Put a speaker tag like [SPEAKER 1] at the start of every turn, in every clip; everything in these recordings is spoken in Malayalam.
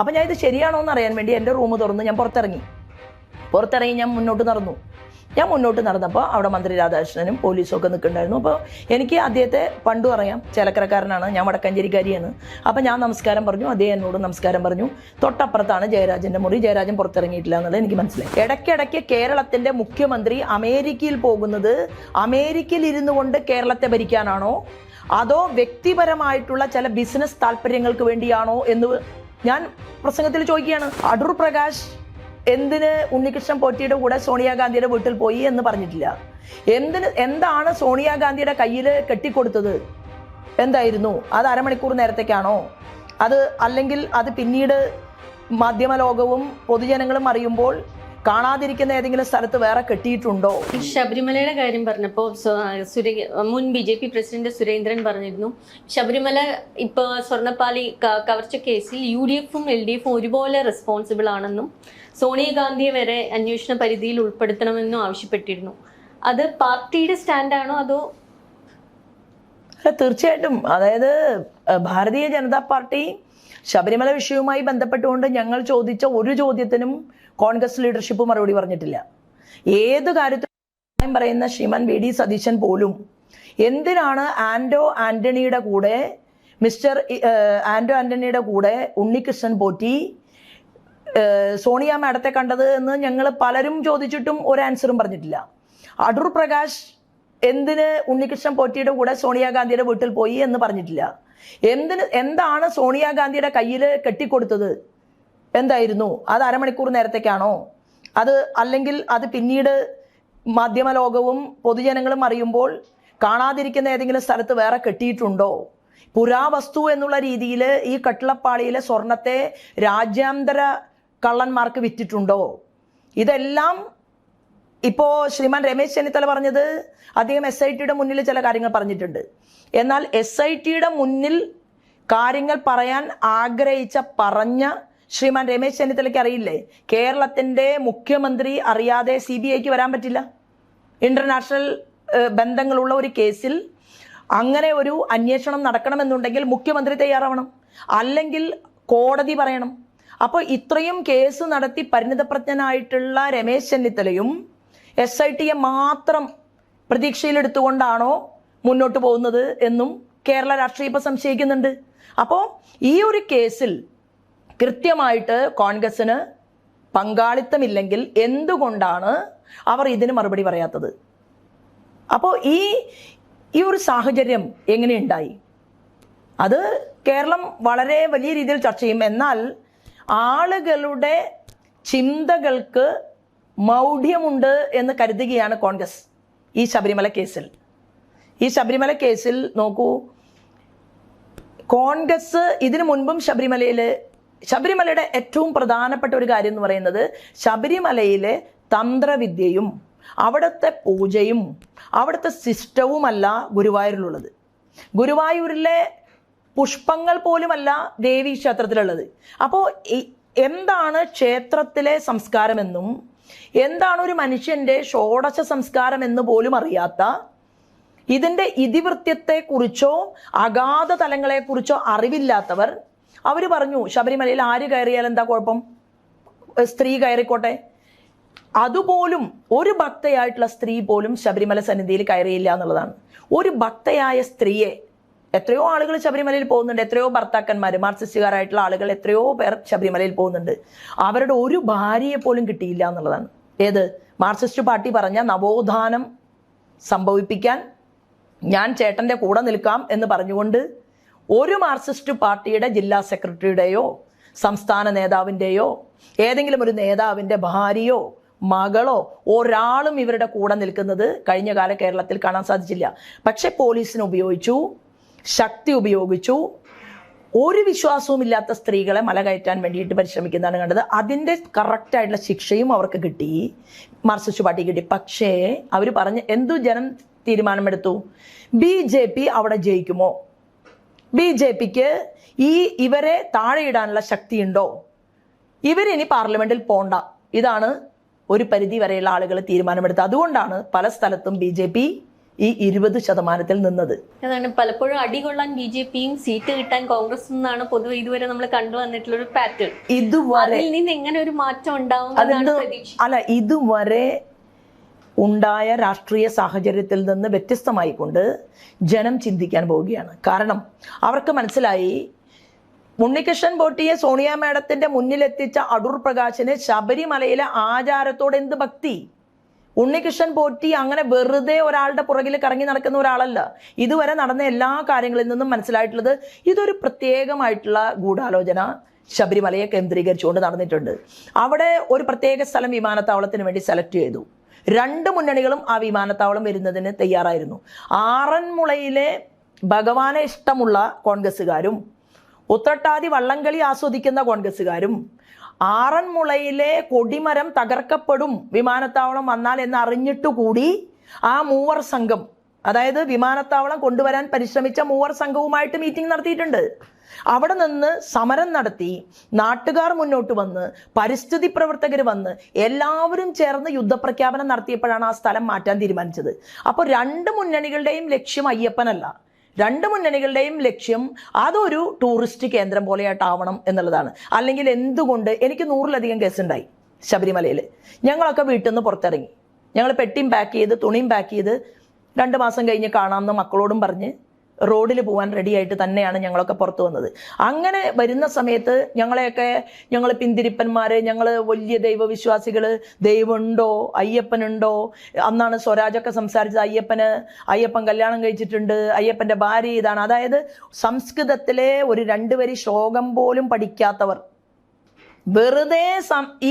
[SPEAKER 1] അപ്പം ഞാൻ ഇത് ശരിയാണോ എന്ന് അറിയാൻ വേണ്ടി എൻ്റെ റൂം തുറന്ന് ഞാൻ പുറത്തിറങ്ങി ഞാൻ മുന്നോട്ട് നടന്നപ്പോൾ അവിടെ മന്ത്രി രാധാകൃഷ്ണനും പോലീസും ഒക്കെ നിൽക്കുന്നുണ്ടായിരുന്നു. അപ്പോൾ എനിക്ക് അദ്ദേഹത്തെ പണ്ടും അറിയാം, ചേലക്കരക്കാരനാണ്, ഞാൻ വടക്കഞ്ചേരിക്കാരിയാണ്. അപ്പം ഞാൻ നമസ്കാരം പറഞ്ഞു, അദ്ദേഹം എന്നോട് നമസ്കാരം പറഞ്ഞു. തൊട്ടപ്പുറത്താണ് ജയരാജൻ്റെ മുറി. ജയരാജൻ പുറത്തിറങ്ങിയിട്ടില്ല എന്നുള്ളത് എനിക്ക് മനസ്സിലായി. ഇടയ്ക്കിടയ്ക്ക് കേരളത്തിൻ്റെ മുഖ്യമന്ത്രി അമേരിക്കയിൽ പോകുന്നത് അമേരിക്കയിൽ ഇരുന്നു കൊണ്ട് കേരളത്തെ ഭരിക്കാനാണോ അതോ വ്യക്തിപരമായിട്ടുള്ള ചില ബിസിനസ് താല്പര്യങ്ങൾക്ക് വേണ്ടിയാണോ എന്ന് ഞാൻ പ്രസംഗത്തിൽ ചോദിക്കുകയാണ്. അടൂർ പ്രകാശ് എന്തിന് ഉണ്ണികൃഷ്ണൻ പോറ്റിയുടെ കൂടെ സോണിയാഗാന്ധിയുടെ വീട്ടിൽ പോയി എന്ന് പറഞ്ഞിട്ടില്ല. എന്താണ് സോണിയാഗാന്ധിയുടെ കയ്യിൽ കെട്ടിക്കൊടുത്തത്? എന്തായിരുന്നു അത്? അരമണിക്കൂർ നേരത്തേക്കാണോ അത്? അല്ലെങ്കിൽ അത് പിന്നീട് മാധ്യമലോകവും പൊതുജനങ്ങളും അറിയുമ്പോൾ കാണാതിരിക്കുന്ന ഏതെങ്കിലും സ്ഥലത്ത് വേറെ കെട്ടിയിട്ടുണ്ടോ?
[SPEAKER 2] ശബരിമലയുടെ കാര്യം പറഞ്ഞപ്പോൾ മുൻ BJP പ്രസിഡന്റ് സുരേന്ദ്രൻ പറഞ്ഞിരുന്നു, ശബരിമല ഇപ്പൊ സ്വർണ്ണപ്പാളി കവർച്ച കേസിൽ UDF-ഉം LDF-ഉം ഒരുപോലെ റെസ്പോൺസിബിൾ ആണെന്നും സോണിയാഗാന്ധിയെ വരെ അന്വേഷണ പരിധിയിൽ ഉൾപ്പെടുത്തണമെന്നും ആവശ്യപ്പെട്ടിരുന്നു. അത് പാർട്ടിയുടെ സ്റ്റാൻഡാണോ അതോ?
[SPEAKER 1] തീർച്ചയായിട്ടും. അതായത് ഭാരതീയ ജനതാ പാർട്ടി ശബരിമല വിഷയവുമായി ബന്ധപ്പെട്ടുകൊണ്ട് ഞങ്ങൾ ചോദിച്ച ഒരു ചോദ്യത്തിനും കോൺഗ്രസ് ലീഡർഷിപ്പ് മറുപടി പറഞ്ഞിട്ടില്ല. ഏത് കാര്യത്തിലും പറയുന്ന ശ്രീമാൻ VD സതീശൻ പോലും എന്തിനാണ് ആന്റോ ആന്റണിയുടെ കൂടെ ഉണ്ണികൃഷ്ണൻ പോറ്റി സോണിയ മാഡത്തെ കണ്ടത് എന്ന് ഞങ്ങൾ പലരും ചോദിച്ചിട്ടും ഒരു ആൻസറും പറഞ്ഞിട്ടില്ല. അടൂർ പ്രകാശ് എന്തിന് ഉണ്ണികൃഷ്ണൻ പോറ്റിയുടെ കൂടെ സോണിയാഗാന്ധിയുടെ വീട്ടിൽ പോയി എന്ന് പറഞ്ഞിട്ടില്ല. എന്താണ് സോണിയാഗാന്ധിയുടെ കയ്യിൽ കെട്ടിക്കൊടുത്തത്? എന്തായിരുന്നു അത്? അരമണിക്കൂർ നേരത്തേക്കാണോ അത്? അല്ലെങ്കിൽ അത് പിന്നീട് മാധ്യമലോകവും പൊതുജനങ്ങളും അറിയുമ്പോൾ കാണാതിരിക്കുന്ന ഏതെങ്കിലും സ്ഥലത്ത് വേറെ കെട്ടിയിട്ടുണ്ടോ? പുരാവസ്തു എന്നുള്ള രീതിയിൽ ഈ കട്ടിളപ്പാളിയിലെ സ്വർണത്തെ രാജ്യാന്തര കള്ളന്മാർക്ക് വിറ്റിട്ടുണ്ടോ? ഇതെല്ലാം ഇപ്പോൾ ശ്രീമാൻ രമേശ് ചെന്നിത്തല പറഞ്ഞത് അദ്ദേഹം SITയുടെ മുന്നിൽ ചില കാര്യങ്ങൾ പറഞ്ഞിട്ടുണ്ട്. എന്നാൽ SITയുടെ മുന്നിൽ കാര്യങ്ങൾ പറയാൻ പറഞ്ഞ ശ്രീമാൻ രമേശ് ചെന്നിത്തലയ്ക്ക് അറിയില്ലേ, കേരളത്തിൻ്റെ മുഖ്യമന്ത്രി അറിയാതെ CBIക്ക് വരാൻ പറ്റില്ല. ഇന്റർനാഷണൽ ബന്ധങ്ങളുള്ള ഒരു കേസിൽ അങ്ങനെ ഒരു അന്വേഷണം നടക്കണമെന്നുണ്ടെങ്കിൽ മുഖ്യമന്ത്രി തയ്യാറാവണം, അല്ലെങ്കിൽ കോടതി പറയണം. അപ്പോൾ ഇത്രയും കേസ് നടത്തി പരിണിതപ്രജ്ഞനായിട്ടുള്ള രമേശ് ചെന്നിത്തലയും SITയെ മാത്രം പ്രതീക്ഷയിലെടുത്തുകൊണ്ടാണോ മുന്നോട്ട് പോകുന്നത് എന്നും കേരള രാഷ്ട്രീയം ഇപ്പോൾ സംശയിക്കുന്നുണ്ട്. അപ്പോൾ ഈ ഒരു കേസിൽ കൃത്യമായിട്ട് കോൺഗ്രസിന് പങ്കാളിത്തമില്ലെങ്കിൽ എന്തുകൊണ്ടാണ് അവർ ഇതിന് മറുപടി പറയാത്തത്? അപ്പോൾ ഈ ഒരു സാഹചര്യം എങ്ങനെയുണ്ടായി? അത് കേരളം വളരെ വലിയ രീതിയിൽ ചർച്ച ചെയ്യും. എന്നാൽ ആളുകളുടെ ചിന്തകൾക്ക് മൗഢ്യമുണ്ട് എന്ന് കരുതുകയാണ് കോൺഗ്രസ് ഈ ശബരിമല കേസിൽ. നോക്കൂ, കോൺഗ്രസ് ഇതിനു മുൻപും ശബരിമലയുടെ ഏറ്റവും പ്രധാനപ്പെട്ട ഒരു കാര്യം എന്ന് പറയുന്നത് ശബരിമലയിലെ തന്ത്രവിദ്യയും അവിടുത്തെ പൂജയും അവിടുത്തെ സിസ്റ്റവുമല്ല ഗുരുവായൂരിലുള്ളത്. ഗുരുവായൂരിലെ പുഷ്പങ്ങൾ പോലുമല്ല ദേവീ ക്ഷേത്രത്തിലുള്ളത്. അപ്പോൾ എന്താണ് ക്ഷേത്രത്തിലെ സംസ്കാരമെന്നും എന്താണ് ഒരു മനുഷ്യൻ്റെ ഷോഡശ സംസ്കാരം എന്ന് പോലും അറിയാത്ത, ഇതിൻ്റെ ഇതിവൃത്യത്തെക്കുറിച്ചോ അഗാധ തലങ്ങളെക്കുറിച്ചോ അറിവില്ലാത്തവർ അവർ പറഞ്ഞു ശബരിമലയിൽ ആര് കയറിയാൽ എന്താ കുഴപ്പം, സ്ത്രീ കയറിക്കോട്ടെ. അതുപോലും ഒരു ഭക്തയായിട്ടുള്ള സ്ത്രീ പോലും ശബരിമല സന്നിധിയിൽ കയറിയില്ല എന്നുള്ളതാണ്. ഒരു ഭക്തയായ സ്ത്രീയെ എത്രയോ ആളുകൾ ശബരിമലയിൽ പോകുന്നുണ്ട്, എത്രയോ ഭർത്താക്കന്മാർ, മാർക്സിസ്റ്റുകാരായിട്ടുള്ള ആളുകൾ എത്രയോ പേർ ശബരിമലയിൽ പോകുന്നുണ്ട്. അവരുടെ ഒരു ഭാര്യയെ പോലും കിട്ടിയില്ല എന്നുള്ളതാണ്. ഏത് മാർക്സിസ്റ്റ് പാർട്ടി പറഞ്ഞ നവോത്ഥാനം സംഭവിപ്പിക്കാൻ ഞാൻ ചേട്ടൻ്റെ കൂടെ നിൽക്കാം എന്ന് പറഞ്ഞുകൊണ്ട് ഒരു മാർക്സിസ്റ്റ് പാർട്ടിയുടെ ജില്ലാ സെക്രട്ടറിയുടെയോ സംസ്ഥാന നേതാവിൻ്റെയോ ഏതെങ്കിലും ഒരു നേതാവിൻ്റെ ഭാര്യയോ മകളോ ഒരാളും ഇവരുടെ കൂടെ നിൽക്കുന്നത് കഴിഞ്ഞ കാല കേരളത്തിൽ കാണാൻ സാധിച്ചില്ല. പക്ഷെ പോലീസിനെ ഉപയോഗിച്ചു, ശക്തി ഉപയോഗിച്ചു, ഒരു വിശ്വാസവുമില്ലാത്ത സ്ത്രീകളെ മല കയറ്റാൻ വേണ്ടിയിട്ട് പരിശ്രമിക്കുന്നതാണ് കണ്ടത്. അതിൻ്റെ കറക്റ്റായിട്ടുള്ള ശിക്ഷയും അവർക്ക് കിട്ടി, മാർക്സിസ്റ്റ് പാർട്ടി കിട്ടി. പക്ഷേ അവർ പറഞ്ഞ് ജനം തീരുമാനമെടുത്തു, BJP അവിടെ ജയിക്കുമോ? BJPക്ക് ഇവരെ താഴെയിടാനുള്ള ശക്തിയുണ്ടോ? ഇവരിനി പാർലമെന്റിൽ പോണ്ട. ഇതാണ് ഒരു പരിധി വരെയുള്ള ആളുകൾ തീരുമാനമെടുത്തത്. അതുകൊണ്ടാണ് പല സ്ഥലത്തും BJP ഈ 20% നിന്നത്.
[SPEAKER 2] അതാണ് പലപ്പോഴും അടികൊള്ളാൻ BJPയും സീറ്റ് കിട്ടാൻ കോൺഗ്രസ് എന്നാണ് പൊതുവെ ഇതുവരെ നമ്മൾ കണ്ടുവന്നിട്ടുള്ള ഒരു പാറ്റേൺ.
[SPEAKER 1] ഇതുവരെ
[SPEAKER 2] അതിൽ നിന്ന് എങ്ങനെ ഒരു മാറ്റം ഉണ്ടാവും?
[SPEAKER 1] അല്ല, ഇതുവരെ ഉണ്ടായ രാഷ്ട്രീയ സാഹചര്യത്തിൽ നിന്ന് വ്യത്യസ്തമായിക്കൊണ്ട് ജനം ചിന്തിക്കാൻ പോവുകയാണ്. കാരണം അവർക്ക് മനസ്സിലായി, ഉണ്ണികൃഷ്ണൻ പോറ്റിയെ സോണിയ മാഡത്തിന്റെ മുന്നിലെത്തിച്ച അടൂർ പ്രകാശിന് ശബരിമലയിലെ ആചാരത്തോട് എന്ത് ഭക്തി. ഉണ്ണികൃഷ്ണൻ പോറ്റി അങ്ങനെ വെറുതെ ഒരാളുടെ പുറകിൽ കറങ്ങി നടക്കുന്ന ഒരാളല്ല. ഇതുവരെ നടന്ന എല്ലാ കാര്യങ്ങളിൽ നിന്നും മനസ്സിലായിട്ടുള്ളത് ഇതൊരു പ്രത്യേകമായിട്ടുള്ള ഗൂഢാലോചന ശബരിമലയെ കേന്ദ്രീകരിച്ചുകൊണ്ട് നടന്നിട്ടുണ്ട്. അവിടെ ഒരു പ്രത്യേക സ്ഥലം വിമാനത്താവളത്തിന് വേണ്ടി സെലക്ട് ചെയ്തു. 2 മുന്നണികളും ആ വിമാനത്താവളം വരുന്നതിന് തയ്യാറായിരുന്നു. ആറന്മുളയിലെ ഭഗവാനെ ഇഷ്ടമുള്ള കോൺഗ്രസ്സുകാരും ഉത്രട്ടാതി വള്ളംകളി ആസ്വദിക്കുന്ന കോൺഗ്രസ്സുകാരും ആറന്മുളയിലെ കൊടിമരം തകർക്കപ്പെടും വിമാനത്താവളം വന്നാൽ എന്ന് അറിഞ്ഞിട്ടുകൂടി ആ മൂവർ സംഘം, അതായത് വിമാനത്താവളം കൊണ്ടുവരാൻ പരിശ്രമിച്ച മൂവർ സംഘവുമായിട്ട് മീറ്റിംഗ് നടത്തിയിട്ടുണ്ട്. അവിടെ നിന്ന് സമരം നടത്തി നാട്ടുകാർ മുന്നോട്ട് വന്ന് പരിസ്ഥിതി പ്രവർത്തകർ വന്ന് എല്ലാവരും ചേർന്ന് യുദ്ധപ്രഖ്യാപനം നടത്തിയപ്പോഴാണ് ആ സ്ഥലം മാറ്റാൻ തീരുമാനിച്ചത്. അപ്പോൾ 2 മുന്നണികളുടെയും ലക്ഷ്യം അയ്യപ്പനല്ല. 2 മുന്നണികളുടെയും ലക്ഷ്യം അതൊരു ടൂറിസ്റ്റ് കേന്ദ്രം പോലെയായിട്ടാവണം എന്നുള്ളതാണ്. അല്ലെങ്കിൽ എന്തുകൊണ്ട് എനിക്ക് 100-ലധികം കേസുണ്ടായി ശബരിമലയിൽ. ഞങ്ങളൊക്കെ വീട്ടിൽ നിന്ന് പുറത്തിറങ്ങി, ഞങ്ങൾ പെട്ടിയും പാക്ക് ചെയ്ത് തുണിയും പാക്ക് ചെയ്ത് 2 മാസം കഴിഞ്ഞ് കാണാമെന്ന് മക്കളോടും പറഞ്ഞ് റോഡിൽ പോകാൻ റെഡിയായിട്ട് തന്നെയാണ് ഞങ്ങളൊക്കെ പുറത്തു വന്നത്. അങ്ങനെ വരുന്ന സമയത്ത് ഞങ്ങൾ പിന്തിരിപ്പന്മാർ, ഞങ്ങൾ വലിയ ദൈവവിശ്വാസികൾ, ദൈവമുണ്ടോ അയ്യപ്പനുണ്ടോ, അന്നാണ് സ്വരാജൊക്കെ സംസാരിച്ചത്, അയ്യപ്പൻ കല്യാണം കഴിച്ചിട്ടുണ്ട്, അയ്യപ്പൻ്റെ ഭാര്യ ഇതാണ്. അതായത് സംസ്കൃതത്തിലെ ഒരു 2 വരി ശ്ലോകം പോലും പഠിക്കാത്തവർ വെറുതെ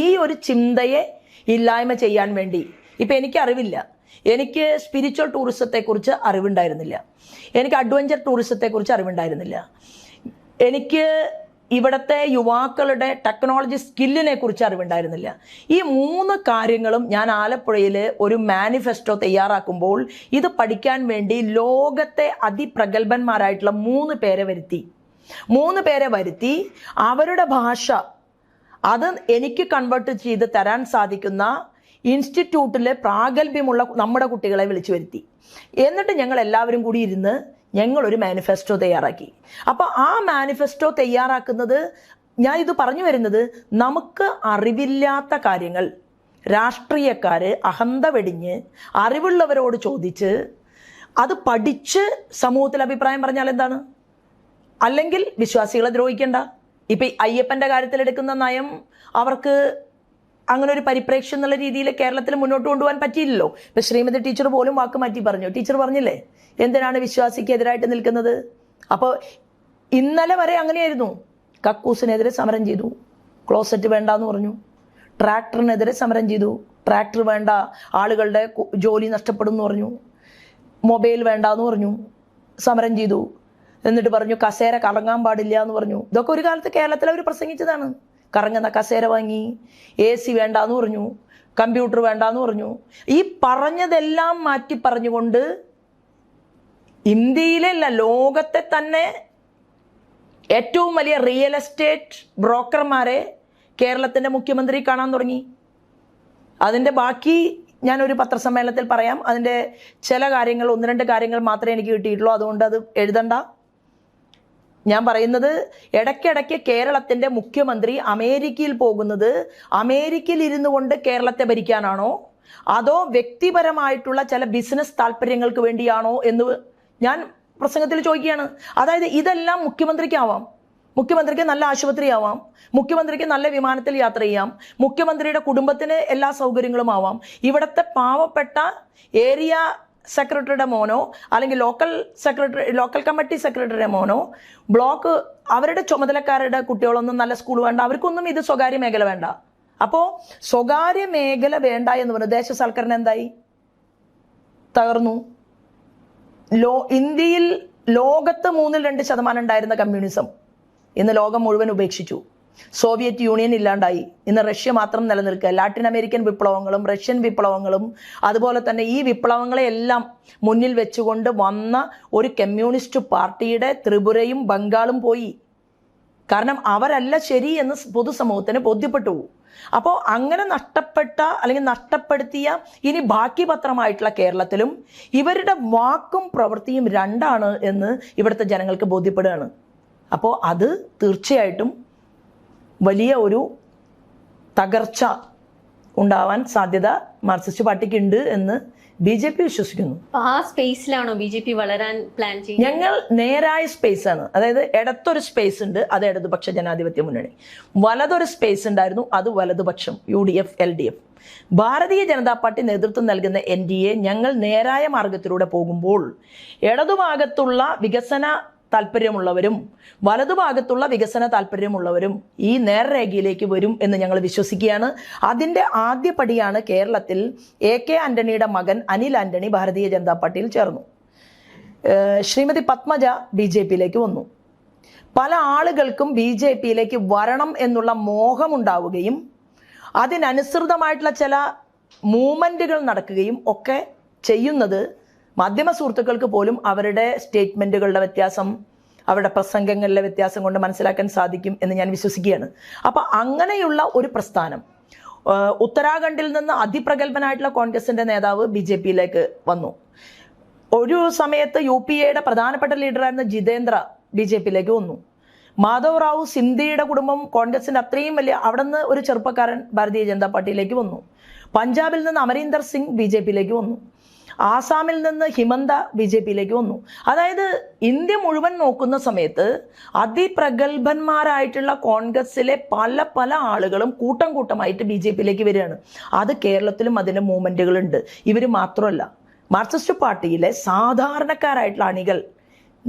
[SPEAKER 1] ഈ ഒരു ചിന്തയെ ഇല്ലായ്മ ചെയ്യാൻ വേണ്ടി. ഇപ്പം എനിക്കറിവില്ല, എനിക്ക് സ്പിരിച്വൽ ടൂറിസത്തെക്കുറിച്ച് അറിവുണ്ടായിരുന്നില്ല, എനിക്ക് അഡ്വഞ്ചർ ടൂറിസത്തെക്കുറിച്ച് അറിവുണ്ടായിരുന്നില്ല, എനിക്ക് ഇവിടുത്തെ യുവാക്കളുടെ ടെക്നോളജി സ്കില്ലിനെ കുറിച്ച് അറിവുണ്ടായിരുന്നില്ല. ഈ 3 കാര്യങ്ങളും ഞാൻ ആലപ്പുഴയിൽ ഒരു മാനിഫെസ്റ്റോ തയ്യാറാക്കുമ്പോൾ ഇത് പഠിക്കാൻ വേണ്ടി ലോകത്തെ അതിപ്രഗത്ഭന്മാരായിട്ടുള്ള 3 പേരെ വരുത്തി അവരുടെ ഭാഷ അത് എനിക്ക് കൺവേർട്ട് ചെയ്ത് തരാൻ സാധിക്കുന്ന ഇൻസ്റ്റിറ്റ്യൂട്ടിലെ പ്രാഗൽഭ്യമുള്ള നമ്മുടെ കുട്ടികളെ വിളിച്ചു വരുത്തി. എന്നിട്ട് ഞങ്ങൾ എല്ലാവരും കൂടി ഇരുന്ന് ഞങ്ങളൊരു മാനിഫെസ്റ്റോ തയ്യാറാക്കി. അപ്പോൾ ആ മാനിഫെസ്റ്റോ തയ്യാറാക്കുന്നത്, ഞാൻ ഇത് പറഞ്ഞു വരുന്നത്, നമുക്ക് അറിവില്ലാത്ത കാര്യങ്ങൾ രാഷ്ട്രീയക്കാർ അഹന്ത വെടിഞ്ഞ് അറിവുള്ളവരോട് ചോദിച്ച് അത് പഠിച്ച് സമൂഹത്തിൽ അഭിപ്രായം പറഞ്ഞാൽ എന്താണ്? അല്ലെങ്കിൽ വിശ്വാസികളെ ദ്രോഹിക്കേണ്ട. ഇപ്പം അയ്യപ്പൻ്റെ കാര്യത്തിൽ എടുക്കുന്ന നയം അവർക്ക് അങ്ങനെ ഒരു പരിപ്രേക്ഷ്യം എന്നുള്ള രീതിയിൽ കേരളത്തിൽ മുന്നോട്ട് കൊണ്ടുപോകാൻ പറ്റിയില്ലല്ലോ. ഇപ്പം ശ്രീമതി ടീച്ചർ പോലും വാക്ക് മാറ്റി പറഞ്ഞു. ടീച്ചർ പറഞ്ഞില്ലേ എന്തിനാണ് വിശ്വാസിക്ക് എതിരായിട്ട് നിൽക്കുന്നത്? അപ്പോൾ ഇന്നലെ വരെ അങ്ങനെയായിരുന്നു. കക്കൂസിനെതിരെ സമരം ചെയ്തു, ക്ലോസറ്റ് വേണ്ടാന്ന് പറഞ്ഞു. ട്രാക്ടറിനെതിരെ സമരം ചെയ്തു, ട്രാക്ടർ വേണ്ട, ആളുകളുടെ ജോലി നഷ്ടപ്പെടും എന്ന് പറഞ്ഞു. മൊബൈൽ വേണ്ടാന്ന് പറഞ്ഞു, സമരം ചെയ്തു. എന്നിട്ട് പറഞ്ഞു കസേര കറങ്ങാൻ പാടില്ല എന്ന് പറഞ്ഞു. ഇതൊക്കെ ഒരു കാലത്ത് കേരളത്തിൽ അവർ പ്രസംഗിച്ചതാണ്. കറങ്ങുന്ന കസേര വാങ്ങി, AC വേണ്ടാന്ന് പറഞ്ഞു, കമ്പ്യൂട്ടർ വേണ്ടാന്ന് പറഞ്ഞു. ഈ പറഞ്ഞതെല്ലാം മാറ്റി പറഞ്ഞുകൊണ്ട് ഇന്ത്യയിലെ അല്ല ലോകത്തെ തന്നെ ഏറ്റവും വലിയ റിയൽ എസ്റ്റേറ്റ് ബ്രോക്കർമാരെ കേരളത്തിൻ്റെ മുഖ്യമന്ത്രി കാണാൻ തുടങ്ങി. അതിൻ്റെ ബാക്കി ഞാനൊരു പത്രസമ്മേളനത്തിൽ പറയാം. അതിൻ്റെ ചില കാര്യങ്ങൾ, 1-2 കാര്യങ്ങൾ മാത്രമേ എനിക്ക് കിട്ടിയിട്ടുള്ളൂ. അതുകൊണ്ട് അത് എഴുതണ്ട. ഞാൻ പറയുന്നത്, ഇടയ്ക്കിടയ്ക്ക് കേരളത്തിൻ്റെ മുഖ്യമന്ത്രി അമേരിക്കയിൽ പോകുന്നത് അമേരിക്കയിൽ ഇരുന്നു കൊണ്ട് കേരളത്തെ ഭരിക്കാനാണോ അതോ വ്യക്തിപരമായിട്ടുള്ള ചില ബിസിനസ് താല്പര്യങ്ങൾക്ക് വേണ്ടിയാണോ എന്ന് ഞാൻ പ്രസംഗത്തിൽ ചോദിക്കുകയാണ്. അതായത് ഇതെല്ലാം മുഖ്യമന്ത്രിക്കാവാം. മുഖ്യമന്ത്രിക്ക് നല്ല ആശുപത്രി ആവാം, മുഖ്യമന്ത്രിക്ക് നല്ല വിമാനത്തിൽ യാത്ര ചെയ്യാം, മുഖ്യമന്ത്രിയുടെ കുടുംബത്തിന് എല്ലാ സൗകര്യങ്ങളും ആവാം. ഇവിടുത്തെ പാവപ്പെട്ട ഏരിയ സെക്രട്ടറിയുടെ മോനോ അല്ലെങ്കിൽ ലോക്കൽ കമ്മിറ്റി സെക്രട്ടറിയുടെ മോനോ ബ്ലോക്ക് അവരുടെ ചുമതലക്കാരുടെ കുട്ടികളൊന്നും നല്ല സ്കൂൾ വേണ്ട, അവർക്കൊന്നും ഇത് സ്വകാര്യ മേഖല വേണ്ട. അപ്പോൾ സ്വകാര്യ മേഖല വേണ്ട എന്ന് പറഞ്ഞ ദേശസൽക്കരണം എന്തായി? തകർന്നു. ഇന്ത്യയിൽ ലോകത്ത് 2% ഉണ്ടായിരുന്ന കമ്മ്യൂണിസം ഇന്ന് ലോകം മുഴുവൻ ഉപേക്ഷിച്ചു. സോവിയറ്റ് യൂണിയൻ ഇല്ലാണ്ടായി. ഇന്ന് റഷ്യ മാത്രം നിലനിൽക്കുക. ലാറ്റിൻ അമേരിക്കൻ വിപ്ലവങ്ങളും റഷ്യൻ വിപ്ലവങ്ങളും അതുപോലെ തന്നെ ഈ വിപ്ലവങ്ങളെയെല്ലാം മുന്നിൽ വെച്ചുകൊണ്ട് വന്ന ഒരു കമ്മ്യൂണിസ്റ്റ് പാർട്ടിയുടെ ത്രിപുരയും ബംഗാളും പോയി. കാരണം അവരല്ല ശരി എന്ന് പൊതുസമൂഹത്തിന് ബോധ്യപ്പെട്ടു. അപ്പോൾ അങ്ങനെ നഷ്ടപ്പെട്ട അല്ലെങ്കിൽ നഷ്ടപ്പെടുത്തിയ ഇനി ബാക്കി പത്രമായിട്ടുള്ള കേരളത്തിലും ഇവരുടെ വാക്കും പ്രവൃത്തിയും രണ്ടാണ് എന്ന് ഇവിടുത്തെ ജനങ്ങൾക്ക് ബോധ്യപ്പെടുകയാണ്. അപ്പോൾ അത് തീർച്ചയായിട്ടും വലിയ ഒരു തകർച്ച ഉണ്ടാവാൻ സാധ്യത മാർക്സിസ്റ്റ് പാർട്ടിക്ക് ഉണ്ട് എന്ന് BJP വിശ്വസിക്കുന്നു.
[SPEAKER 2] ആ സ്പേസിലാണോ BJP വളരാൻ പ്ലാൻ ചെയ്യുന്നത്?
[SPEAKER 1] ഞങ്ങൾ നേരായ സ്പേസ് ആണ്. അതായത് ഇടത്തൊരു സ്പേസ് ഉണ്ട്, അത് ഇടതുപക്ഷ ജനാധിപത്യ മുന്നണി. വലതൊരു സ്പേസ് ഉണ്ടായിരുന്നു, അത് വലതുപക്ഷം UDF LDF. Bharatiya Janata party നേതൃത്വം നൽകുന്ന NDA ഞങ്ങൾ നേരായ മാർഗത്തിലൂടെ പോകുമ്പോൾ ഇടതുഭാഗത്തുള്ള വികസന താല്പര്യമുള്ളവരും വലതുഭാഗത്തുള്ള വികസന താല്പര്യമുള്ളവരും ഈ നേർരേഖയിലേക്ക് വരും എന്ന് ഞങ്ങൾ വിശ്വസിക്കുകയാണ്. അതിൻ്റെ ആദ്യ പടിയാണ് കേരളത്തിൽ AK ആന്റണിയുടെ മകൻ അനിൽ ആന്റണി ഭാരതീയ ജനതാ പാർട്ടിയിൽ ചേർന്നു. ശ്രീമതി പത്മജ BJPയിലേക്ക് വന്നു. പല ആളുകൾക്കും BJPയിലേക്ക് വരണം എന്നുള്ള മോഹമുണ്ടാവുകയും അതിനനുസൃതമായിട്ടുള്ള ചില മൂവ്മെൻറ്റുകൾ നടക്കുകയും ഒക്കെ ചെയ്യുന്നത് മാധ്യമ സുഹൃത്തുക്കൾക്ക് പോലും അവരുടെ സ്റ്റേറ്റ്മെൻറ്റുകളുടെ വ്യത്യാസം, അവരുടെ പ്രസംഗങ്ങളിലെ വ്യത്യാസം കൊണ്ട് മനസ്സിലാക്കാൻ സാധിക്കും എന്ന് ഞാൻ വിശ്വസിക്കുകയാണ്. അപ്പോൾ അങ്ങനെയുള്ള ഒരു പ്രസ്ഥാനം, ഉത്തരാഖണ്ഡിൽ നിന്ന് അതിപ്രഗത്ഭനായിട്ടുള്ള കോൺഗ്രസിൻ്റെ നേതാവ് BJPയിലേക്ക് വന്നു. ഒരു സമയത്ത് UPAയുടെ പ്രധാനപ്പെട്ട ലീഡറായിരുന്ന ജിതേന്ദ്ര BJPയിലേക്ക് വന്നു. മാധവ് റാവു സിന്ധിയുടെ കുടുംബം കോൺഗ്രസിൻ്റെ അത്രയും വലിയ, അവിടെ നിന്ന് ഒരു ചെറുപ്പക്കാരൻ ഭാരതീയ ജനതാ പാർട്ടിയിലേക്ക് വന്നു. പഞ്ചാബിൽ നിന്ന് അമരീന്ദർ സിംഗ് BJPയിലേക്ക് വന്നു. ആസാമിൽ നിന്ന് ഹിമന്ത BJPയിലേക്ക് വന്നു. അതായത് ഇന്ത്യ മുഴുവൻ നോക്കുന്ന സമയത്ത് അതിപ്രഗത്ഭന്മാരായിട്ടുള്ള കോൺഗ്രസിലെ പല പല ആളുകളും കൂട്ടം കൂട്ടമായിട്ട് BJPയിലേക്ക് വരികയാണ്. അത് കേരളത്തിലും അതിൻ്റെ മൂവ്മെൻറ്റുകളുണ്ട്. ഇവർ മാത്രമല്ല, മാർക്സിസ്റ്റ് പാർട്ടിയിലെ സാധാരണക്കാരായിട്ടുള്ള അണികൾ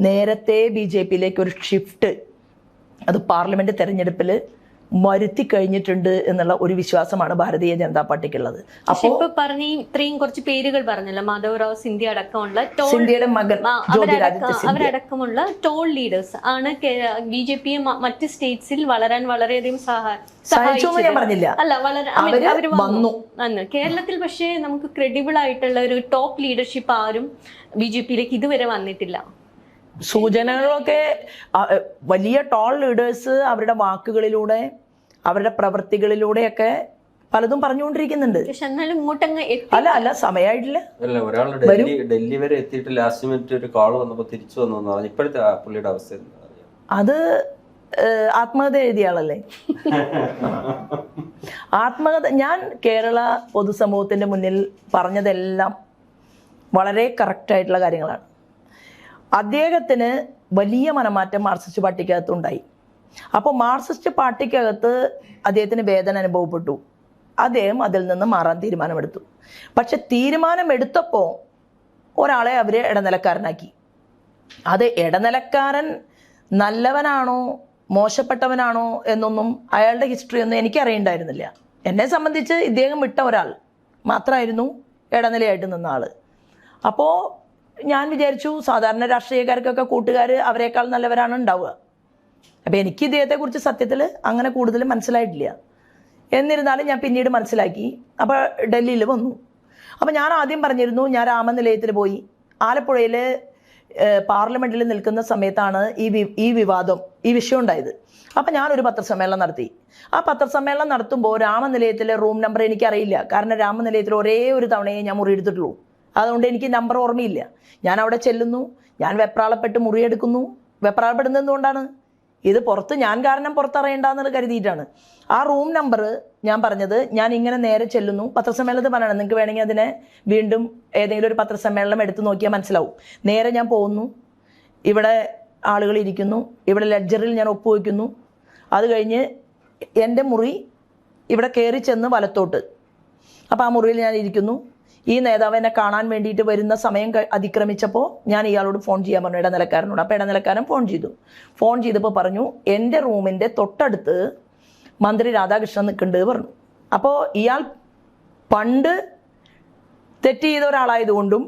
[SPEAKER 1] നേരത്തെ BJPയിലേക്ക് ഒരു ഷിഫ്റ്റ് അത് പാർലമെൻറ്റ് തെരഞ്ഞെടുപ്പിൽ വരുത്തി കഴിഞ്ഞിട്ടുണ്ട് എന്നുള്ള ഒരു വിശ്വാസമാണ് ഭാരതീയ ജനതാ പാർട്ടിക്കുള്ളത്.
[SPEAKER 2] അപ്പോൾ ഇപ്പൊ പറഞ്ഞ ഇത്രയും കുറച്ച് പേരുകൾ പറഞ്ഞല്ലോ, മാധവ് റാവു സിന്ധ്യ അടക്കമുള്ള
[SPEAKER 1] സിന്ധ്യയുടെ മകൻ
[SPEAKER 2] അവരടക്കമുള്ള ടോൾ ലീഡേഴ്സ് ആണ് BJPയെ മറ്റ് സ്റ്റേറ്റ്സിൽ വളരാൻ വളരെയധികം
[SPEAKER 1] പറഞ്ഞില്ല.
[SPEAKER 2] അല്ല, അവര് വന്നു. കേരളത്തിൽ പക്ഷേ നമുക്ക് ക്രെഡിബിൾ ആയിട്ടുള്ള ഒരു ടോപ്പ് ലീഡർഷിപ്പ് ആരും BJPയിലേക്ക് ഇതുവരെ വന്നിട്ടില്ല.
[SPEAKER 1] സൂചനകളൊക്കെ വലിയ ടോൾ ലീഡേഴ്സ് അവരുടെ വാക്കുകളിലൂടെ അവരുടെ പ്രവൃത്തികളിലൂടെയൊക്കെ പലതും പറഞ്ഞുകൊണ്ടിരിക്കുന്നുണ്ട്. അല്ല സമയമായിട്ടില്ല.
[SPEAKER 3] ഡൽഹി വരെ എത്തിയിട്ട് ലാസ്റ്റ് മിനിറ്റ് ഒരു കോൾ വന്നപ്പോൾ തിരിച്ചു വന്നു പറഞ്ഞു. ഇപ്പോഴത്തെ പുള്ളിയുടെ അവസ്ഥ
[SPEAKER 1] അത് ആത്മകഥ എഴുതിയ ആളല്ലേ? ആത്മകഥ ഞാൻ കേരള പൊതുസമൂഹത്തിന്റെ മുന്നിൽ പറഞ്ഞതെല്ലാം വളരെ കറക്റ്റായിട്ടുള്ള കാര്യങ്ങളാണ്. അദ്ദേഹത്തിന് വലിയ മനമാറ്റം മാർക്സിസ്റ്റ് പാർട്ടിക്കകത്തുണ്ടായി. അപ്പോൾ മാർക്സിസ്റ്റ് പാർട്ടിക്കകത്ത് അദ്ദേഹത്തിന് വേദന അനുഭവപ്പെട്ടു. അദ്ദേഹം അതിൽ നിന്ന് മാറാൻ തീരുമാനമെടുത്തു. പക്ഷെ തീരുമാനമെടുത്തപ്പോൾ ഒരാളെ അവർ ഇടനിലക്കാരനാക്കി. അത് ഇടനിലക്കാരൻ നല്ലവനാണോ മോശപ്പെട്ടവനാണോ എന്നൊന്നും അയാളുടെ ഹിസ്റ്ററി ഒന്നും എനിക്കറിയണ്ടായിരുന്നില്ല. എന്നെ സംബന്ധിച്ച് ഇദ്ദേഹം വിട്ട ഒരാൾ മാത്രമായിരുന്നു ഇടനിലയായിട്ട് നിന്ന ആൾ. അപ്പോൾ ഞാൻ വിചാരിച്ചു സാധാരണ രാഷ്ട്രീയക്കാർക്കൊക്കെ കൂട്ടുകാർ അവരെക്കാൾ നല്ലവരാണ് ഉണ്ടാവുക. അപ്പോൾ എനിക്ക് ഇദ്ദേഹത്തെക്കുറിച്ച് സത്യത്തിൽ അങ്ങനെ കൂടുതൽ മനസ്സിലായിട്ടില്ല. എന്നിരുന്നാലും ഞാൻ പിന്നീട് മനസ്സിലാക്കി. അപ്പോൾ ഡൽഹിയിൽ വന്നു. അപ്പോൾ ഞാൻ ആദ്യം പറഞ്ഞിരുന്നു, ഞാൻ രാമനിലയത്തിൽ പോയി. ആലപ്പുഴയിൽ പാർലമെൻറ്റിൽ നിൽക്കുന്ന സമയത്താണ് ഈ വിവാദം, ഈ വിഷയം ഉണ്ടായത്. അപ്പം ഞാനൊരു പത്രസമ്മേളനം നടത്തി. ആ പത്രസമ്മേളനം നടത്തുമ്പോൾ രാമനിലയത്തിലെ റൂം നമ്പർ എനിക്കറിയില്ല. കാരണം രാമനിലയത്തിൽ ഒരേ ഒരു തവണയേ ഞാൻ മുറിയെടുത്തിട്ടുള്ളൂ. അതുകൊണ്ട് എനിക്ക് നമ്പർ ഓർമ്മയില്ല. ഞാൻ അവിടെ ചെല്ലുന്നു, ഞാൻ വെപ്രാളപ്പെട്ട് മുറിയെടുക്കുന്നു. വെപ്രാളപ്പെടുന്നത് എന്തുകൊണ്ടാണ്? ഇത് പുറത്ത് ഞാൻ കാരണം പുറത്തറിയണ്ടെന്ന് കരുതിയിട്ടാണ്. ആ റൂം നമ്പർ ഞാൻ പറഞ്ഞത്, ഞാൻ ഇങ്ങനെ നേരെ ചെല്ലുന്നു. പത്രസമ്മേളനത്തിൽ പറയണം, നിങ്ങൾക്ക് വേണമെങ്കിൽ അതിനെ വീണ്ടും ഏതെങ്കിലും ഒരു പത്രസമ്മേളനം എടുത്ത് നോക്കിയാൽ മനസ്സിലാവും. നേരെ ഞാൻ പോകുന്നു, ഇവിടെ ആളുകൾ ഇരിക്കുന്നു, ഇവിടെ ലെഡ്ജറിൽ ഞാൻ ഒപ്പുവയ്ക്കുന്നു. അത് കഴിഞ്ഞ് എൻ്റെ മുറി ഇവിടെ കയറി ചെന്ന് വലത്തോട്ട്. അപ്പോൾ ആ മുറിയിൽ ഞാൻ ഇരിക്കുന്നു. ഈ നേതാവ് എന്നെ കാണാൻ വേണ്ടിയിട്ട് വരുന്ന സമയം അതിക്രമിച്ചപ്പോൾ ഞാൻ ഇയാളോട് ഫോൺ ചെയ്യാൻ പറഞ്ഞു, ഇടനിലക്കാരനോട്. അപ്പോൾ ഇടനിലക്കാരൻ ഫോൺ ചെയ്തു. ഫോൺ ചെയ്തപ്പോൾ പറഞ്ഞു, എൻ്റെ റൂമിൻ്റെ തൊട്ടടുത്ത് മന്ത്രി രാധാകൃഷ്ണൻ നിൽക്കുന്നുണ്ട് പറഞ്ഞു. അപ്പോൾ ഇയാൾ പണ്ട് തെറ്റ് ചെയ്ത ഒരാളായതുകൊണ്ടും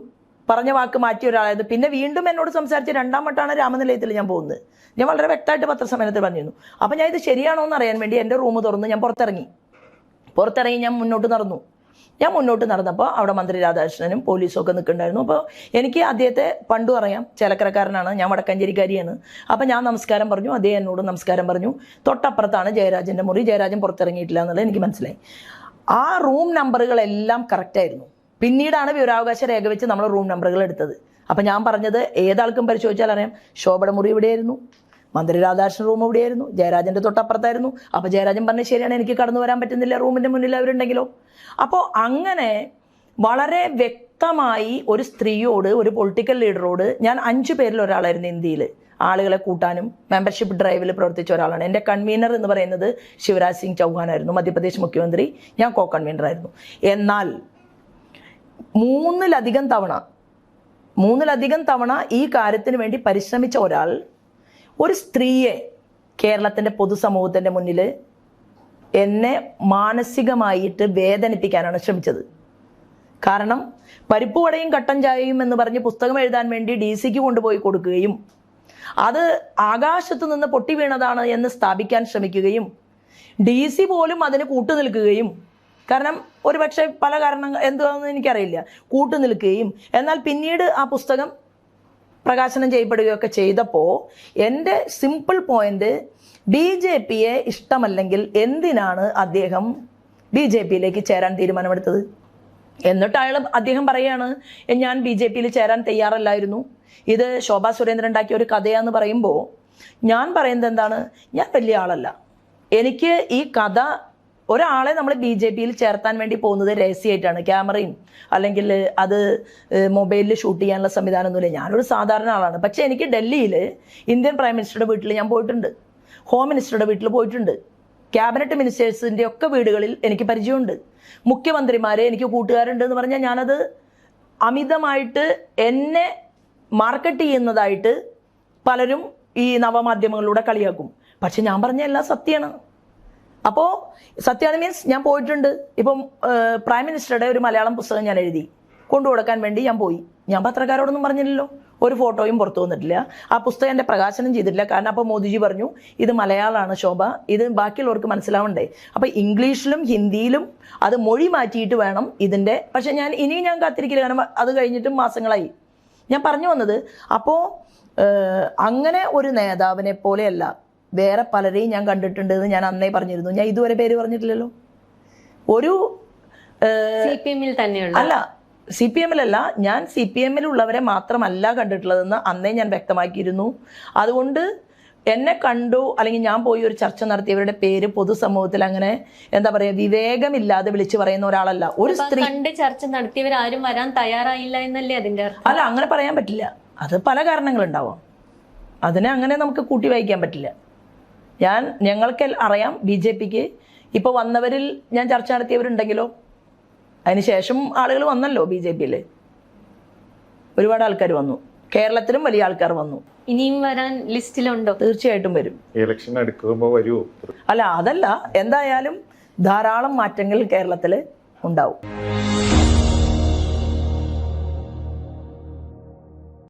[SPEAKER 1] പറഞ്ഞ വാക്ക് മാറ്റിയ ഒരാളായത്, പിന്നെ വീണ്ടും എന്നോട് സംസാരിച്ച് രണ്ടാം വട്ടമാണ് രാമനിലയത്തിൽ ഞാൻ പോകുന്നത്. ഞാൻ വളരെ വ്യക്തമായിട്ട് പത്രസമ്മേളനത്തിൽ പറഞ്ഞിരുന്നു. അപ്പോൾ ഞാൻ ഇത് ശരിയാണോ എന്ന് അറിയാൻ വേണ്ടി എൻ്റെ റൂം തുറന്ന് ഞാൻ പുറത്തിറങ്ങി ഞാൻ മുന്നോട്ട് നടന്നു. ഞാൻ മുന്നോട്ട് നടന്നപ്പോൾ അവിടെ മന്ത്രി രാധാകൃഷ്ണനും പോലീസും ഒക്കെ നിൽക്കുന്നുണ്ടായിരുന്നു. അപ്പോൾ എനിക്ക് അദ്ദേഹത്തെ പണ്ടും അറിയാം, ചേലക്കരക്കാരനാണ്, ഞാൻ വടക്കാഞ്ചേരിക്കാരിയാണ്. അപ്പോൾ ഞാൻ നമസ്കാരം പറഞ്ഞു, അദ്ദേഹം എന്നോട് നമസ്കാരം പറഞ്ഞു. തൊട്ടപ്പുറത്താണ് ജയരാജൻ്റെ മുറി, ജയരാജൻ പുറത്തിറങ്ങിയിട്ടില്ല എന്നുള്ളത് എനിക്ക് മനസ്സിലായി. ആ റൂം നമ്പറുകളെല്ലാം കറക്റ്റായിരുന്നു. പിന്നീടാണ് വിവരാവകാശ രേഖ വെച്ച് നമ്മൾ റൂം നമ്പറുകൾ എടുത്തത്. അപ്പം ഞാൻ പറഞ്ഞത് ഏതാൾക്കും പരിശോധിച്ചാൽ അറിയാം, ശോഭയുടെ മുറി ഇവിടെയായിരുന്നു, മന്ത്രി രാധാകൃഷ്ണൻ റൂം ഇവിടെയായിരുന്നു, ജയരാജൻ്റെ തൊട്ടപ്പുറത്തായിരുന്നു. അപ്പോൾ ജയരാജൻ പറഞ്ഞ ശരിയാണ്, എനിക്ക് കടന്നു വരാൻ പറ്റുന്നില്ല, റൂമിൻ്റെ മുന്നിൽ അവരുണ്ടെങ്കിലോ. അപ്പോൾ അങ്ങനെ വളരെ വ്യക്തമായി ഒരു സ്ത്രീയോട്, ഒരു പൊളിറ്റിക്കൽ ലീഡറോട്, ഞാൻ 5 പേരിൽ ഒരാളായിരുന്നു ഇന്ത്യയിൽ ആളുകളെ കൂട്ടാനും മെമ്പർഷിപ്പ് ഡ്രൈവിൽ പ്രവർത്തിച്ച ഒരാളാണ്. എൻ്റെ കൺവീനർ എന്ന് പറയുന്നത് ശിവരാജ് സിംഗ് ചൗഹാനായിരുന്നു, മധ്യപ്രദേശ് മുഖ്യമന്ത്രി. ഞാൻ കോ കൺവീനറായിരുന്നു. എന്നാൽ മൂന്നിലധികം തവണ ഈ കാര്യത്തിന് വേണ്ടി പരിശ്രമിച്ച ഒരാൾ, ഒരു സ്ത്രീയെ കേരളത്തിൻ്റെ പൊതുസമൂഹത്തിൻ്റെ മുന്നിൽ എന്നെ മാനസികമായിട്ട് വേദനിപ്പിക്കാനാണ് ശ്രമിച്ചത്. കാരണം പരിപ്പ് വടയും കട്ടൻ ചായയും എന്ന് പറഞ്ഞ് പുസ്തകം എഴുതാൻ വേണ്ടി DC-ക്ക് കൊണ്ടുപോയി കൊടുക്കുകയും അത് ആകാശത്ത് നിന്ന് പൊട്ടി വീണതാണ് എന്ന് സ്ഥാപിക്കാൻ ശ്രമിക്കുകയും DC പോലും അതിന് കൂട്ടുനിൽക്കുകയും, കാരണം ഒരുപക്ഷെ പല കാരണങ്ങൾ എന്താണെന്ന് എനിക്കറിയില്ല, കൂട്ടുനിൽക്കുകയും, എന്നാൽ പിന്നീട് ആ പുസ്തകം പ്രകാശനം ചെയ്യപ്പെടുകയൊക്കെ ചെയ്തപ്പോൾ എൻ്റെ സിമ്പിൾ പോയിന്റ്, BJPയെ ഇഷ്ടമല്ലെങ്കിൽ എന്തിനാണ് അദ്ദേഹം BJPയിലേക്ക് ചേരാൻ തീരുമാനമെടുത്തത്? എന്നിട്ട് അദ്ദേഹം പറയുകയാണ്, ഞാൻ BJPയിൽ ചേരാൻ തയ്യാറല്ലായിരുന്നു, ഇത് ശോഭാ സുരേന്ദ്രൻ ഉണ്ടാക്കിയ ഒരു കഥയാന്ന് പറയുമ്പോൾ ഞാൻ പറയുന്നത് എന്താണ്, ഞാൻ വലിയ ആളല്ല, എനിക്ക് ഈ കഥ, ഒരാളെ നമ്മൾ BJPയിൽ ചേർത്താൻ വേണ്ടി പോകുന്നത് രഹസ്യമായിട്ടാണ്, ക്യാമറയും അല്ലെങ്കിൽ അത് മൊബൈലിൽ ഷൂട്ട് ചെയ്യാനുള്ള സംവിധാനമൊന്നുമില്ല, ഞാനൊരു സാധാരണ ആളാണ്. പക്ഷേ എനിക്ക് ഡൽഹിയിൽ ഇന്ത്യൻ പ്രൈം മിനിസ്റ്ററുടെ വീട്ടിൽ ഞാൻ പോയിട്ടുണ്ട്, ഹോം മിനിസ്റ്ററുടെ വീട്ടിൽ പോയിട്ടുണ്ട്, ക്യാബിനറ്റ് മിനിസ്റ്റേഴ്സിൻ്റെ ഒക്കെ വീടുകളിൽ എനിക്ക് പരിചയമുണ്ട്, മുഖ്യമന്ത്രിമാരെ എനിക്ക് കൂട്ടുകാരുണ്ട് എന്ന് പറഞ്ഞാൽ ഞാനത് അമിതമായിട്ട് എന്നെ മാർക്കറ്റ് ചെയ്യുന്നതായിട്ട് പലരും ഈ നവമാധ്യമങ്ങളിലൂടെ കളിയാക്കും. പക്ഷെ ഞാൻ പറഞ്ഞ എല്ലാം സത്യമാണ്. അപ്പോൾ സത്യമാണ് മീൻസ് ഞാൻ പോയിട്ടുണ്ട്. ഇപ്പം പ്രൈം മിനിസ്റ്ററുടെ ഒരു മലയാളം പുസ്തകം ഞാൻ എഴുതി കൊണ്ടുകൊടുക്കാൻ വേണ്ടി ഞാൻ പോയി. ഞാൻ പത്രക്കാരോടൊന്നും പറഞ്ഞില്ലല്ലോ, ഒരു ഫോട്ടോയും പുറത്തു വന്നിട്ടില്ല, ആ പുസ്തകം എൻ്റെ പ്രകാശനം ചെയ്തിട്ടില്ല. കാരണം അപ്പോൾ മോദിജി പറഞ്ഞു ഇത് മലയാളമാണ് ശോഭ, ഇത് ബാക്കിയുള്ളവർക്ക് മനസ്സിലാവണ്ടേ, അപ്പോൾ ഇംഗ്ലീഷിലും ഹിന്ദിയിലും അത് മൊഴി മാറ്റിയിട്ട് വേണം ഇതിൻ്റെ. പക്ഷേ ഇനിയും ഞാൻ കാത്തിരിക്കില്ല, കാരണം അത് കഴിഞ്ഞിട്ടും മാസങ്ങളായി. ഞാൻ പറഞ്ഞു വന്നത്, അപ്പോൾ അങ്ങനെ ഒരു നേതാവിനെ പോലെയല്ല വേറെ പലരെയും ഞാൻ കണ്ടിട്ടുണ്ട് എന്ന് ഞാൻ അന്നേ പറഞ്ഞിരുന്നു. ഞാൻ ഇതുവരെ പേര് പറഞ്ഞിട്ടില്ലല്ലോ. ഒരു
[SPEAKER 2] CPM-ൽ തന്നെയുള്ള
[SPEAKER 1] അല്ല, CPM-ലല്ല, ഞാൻ CPM-ലുള്ളവരെ മാത്രമല്ല കണ്ടിട്ടുള്ളതെന്ന് അന്നേ ഞാൻ വ്യക്തമാക്കിയിരുന്നു. അതുകൊണ്ട് എന്നെ കണ്ടു അല്ലെങ്കിൽ ഞാൻ പോയി ഒരു ചർച്ച നടത്തിയവരുടെ പേര് പൊതുസമൂഹത്തിൽ അങ്ങനെ എന്താ പറയുക വിവേകമില്ലാതെ വിളിച്ചു പറയുന്ന ഒരാളല്ല. ഒരു സ്ത്രീ
[SPEAKER 2] കണ്ട് ചർച്ച നടത്തിയവരാരും വരാൻ തയ്യാറായില്ല എന്നല്ലേ അതിന്റെ അർത്ഥം?
[SPEAKER 1] അല്ല, അങ്ങനെ പറയാൻ പറ്റില്ല. അത് പല കാരണങ്ങളുണ്ടാവാം, അതിനെ അങ്ങനെ നമുക്ക് കൂട്ടി വായിക്കാൻ പറ്റില്ല. ഞങ്ങൾക്ക് അറിയാം BJPക്ക് ഇപ്പോൾ വന്നവരിൽ ഞാൻ ചർച്ച നടത്തിയവരുണ്ടെങ്കിലോ, അതിനുശേഷം ആളുകൾ വന്നല്ലോ BJPയിൽ, ഒരുപാട് ആൾക്കാർ വന്നു, കേരളത്തിലും വലിയ ആൾക്കാർ വന്നു.
[SPEAKER 2] ഇനിയും വരാൻ ലിസ്റ്റിലുണ്ടോ?
[SPEAKER 1] തീർച്ചയായിട്ടും വരും.
[SPEAKER 4] ഇലക്ഷൻ അടുക്കുമ്പോൾ വരുമോ?
[SPEAKER 1] അല്ല, അതല്ല, എന്തായാലും ധാരാളം മാറ്റങ്ങൾ കേരളത്തിൽ ഉണ്ടാവും.